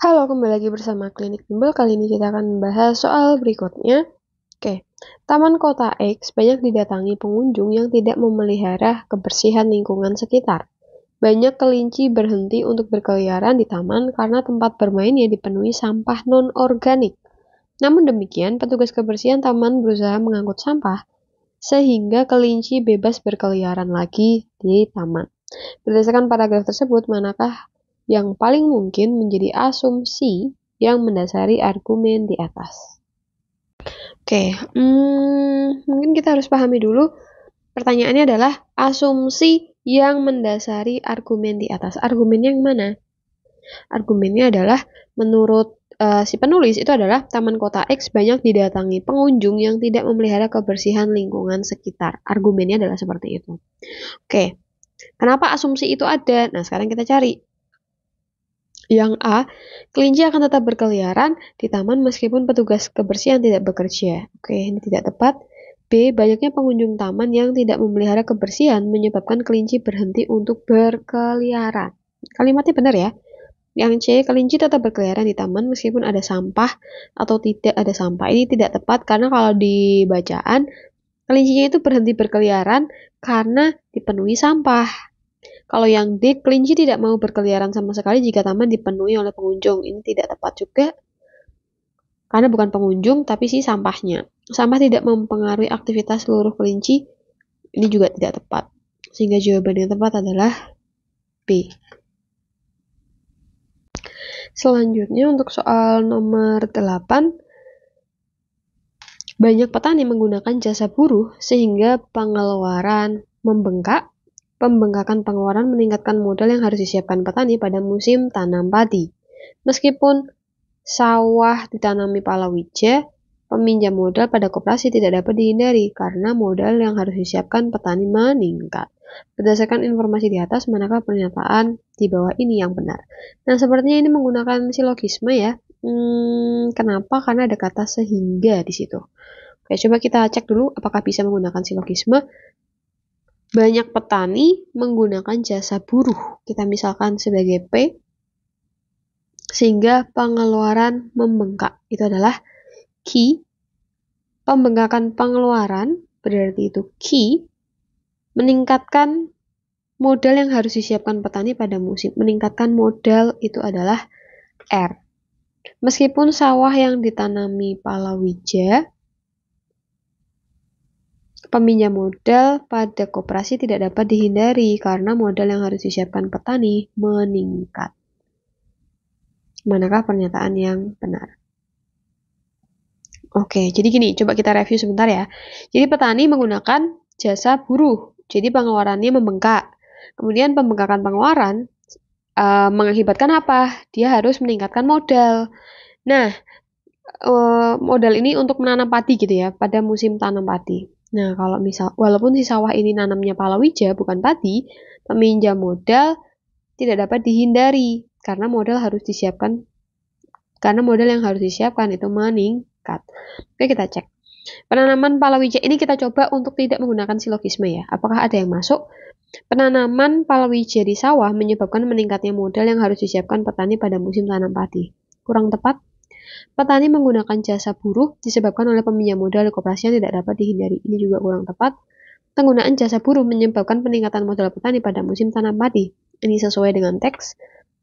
Halo, kembali lagi bersama Klinik Bimbel. Kali ini kita akan membahas soal berikutnya. Oke, Taman Kota X banyak didatangi pengunjung yang tidak memelihara kebersihan lingkungan sekitar. Banyak kelinci berhenti untuk berkeliaran di taman karena tempat bermainnya dipenuhi sampah non-organik. Namun demikian, petugas kebersihan taman berusaha mengangkut sampah sehingga kelinci bebas berkeliaran lagi di taman. Berdasarkan paragraf tersebut, manakah yang paling mungkin menjadi asumsi yang mendasari argumen di atas? Oke, mungkin kita harus pahami dulu. Pertanyaannya adalah asumsi yang mendasari argumen di atas. Argumen yang mana? Argumennya adalah menurut si penulis itu adalah Taman Kota X banyak didatangi pengunjung yang tidak memelihara kebersihan lingkungan sekitar. Argumennya adalah seperti itu. Oke, kenapa asumsi itu ada? Nah, sekarang kita cari. Yang A, kelinci akan tetap berkeliaran di taman meskipun petugas kebersihan tidak bekerja. Oke, ini tidak tepat. B, banyaknya pengunjung taman yang tidak memelihara kebersihan menyebabkan kelinci berhenti untuk berkeliaran. Kalimatnya benar ya. Yang C, kelinci tetap berkeliaran di taman meskipun ada sampah atau tidak ada sampah. Ini tidak tepat karena kalau di bacaan, kelincinya itu berhenti berkeliaran karena dipenuhi sampah. Kalau yang D, kelinci tidak mau berkeliaran sama sekali jika taman dipenuhi oleh pengunjung. Ini tidak tepat juga karena bukan pengunjung tapi si sampahnya. Sampah tidak mempengaruhi aktivitas seluruh kelinci. Ini juga tidak tepat. Sehingga jawaban yang tepat adalah B. Selanjutnya untuk soal nomor 8. Banyak petani menggunakan jasa buruh sehingga pengeluaran membengkak. Pembengkakan pengeluaran meningkatkan modal yang harus disiapkan petani pada musim tanam padi. Meskipun sawah ditanami palawija, peminjam modal pada koperasi tidak dapat dihindari karena modal yang harus disiapkan petani meningkat. Berdasarkan informasi di atas, manakah pernyataan di bawah ini yang benar? Nah, sepertinya ini menggunakan silogisme ya. Kenapa? Karena ada kata sehingga di situ. Oke, coba kita cek dulu apakah bisa menggunakan silogisme. Banyak petani menggunakan jasa buruh. Kita misalkan sebagai P, sehingga pengeluaran membengkak. Itu adalah Q. Pembengkakan pengeluaran berarti itu Q. Meningkatkan modal yang harus disiapkan petani pada musim. Meningkatkan modal itu adalah R. Meskipun sawah yang ditanami palawija, peminjam modal pada koperasi tidak dapat dihindari karena modal yang harus disiapkan petani meningkat. Manakah pernyataan yang benar? Oke, jadi gini, coba kita review sebentar ya. Jadi petani menggunakan jasa buruh, jadi pengeluarannya membengkak. Kemudian pembengkakan pengeluaran mengakibatkan apa? Dia harus meningkatkan modal. Nah, modal ini untuk menanam padi gitu ya, pada musim tanam padi. Nah, kalau misal, walaupun si sawah ini nanamnya palawija bukan padi, peminjam modal tidak dapat dihindari karena modal yang harus disiapkan itu meningkat. Oke, kita cek. Penanaman palawija ini kita coba untuk tidak menggunakan silogisme ya. Apakah ada yang masuk? Penanaman palawija di sawah menyebabkan meningkatnya modal yang harus disiapkan petani pada musim tanam padi. Kurang tepat. Petani menggunakan jasa buruh disebabkan oleh peminjam modal di koperasi yang tidak dapat dihindari. Ini juga kurang tepat. Penggunaan jasa buruh menyebabkan peningkatan modal petani pada musim tanam padi. Ini sesuai dengan teks.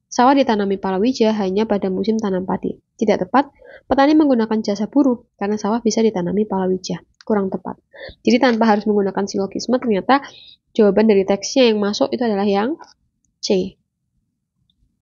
Sawah ditanami palawija hanya pada musim tanam padi. Tidak tepat. Petani menggunakan jasa buruh karena sawah bisa ditanami palawija. Kurang tepat. Jadi tanpa harus menggunakan silogisme, ternyata jawaban dari teksnya yang masuk itu adalah yang C.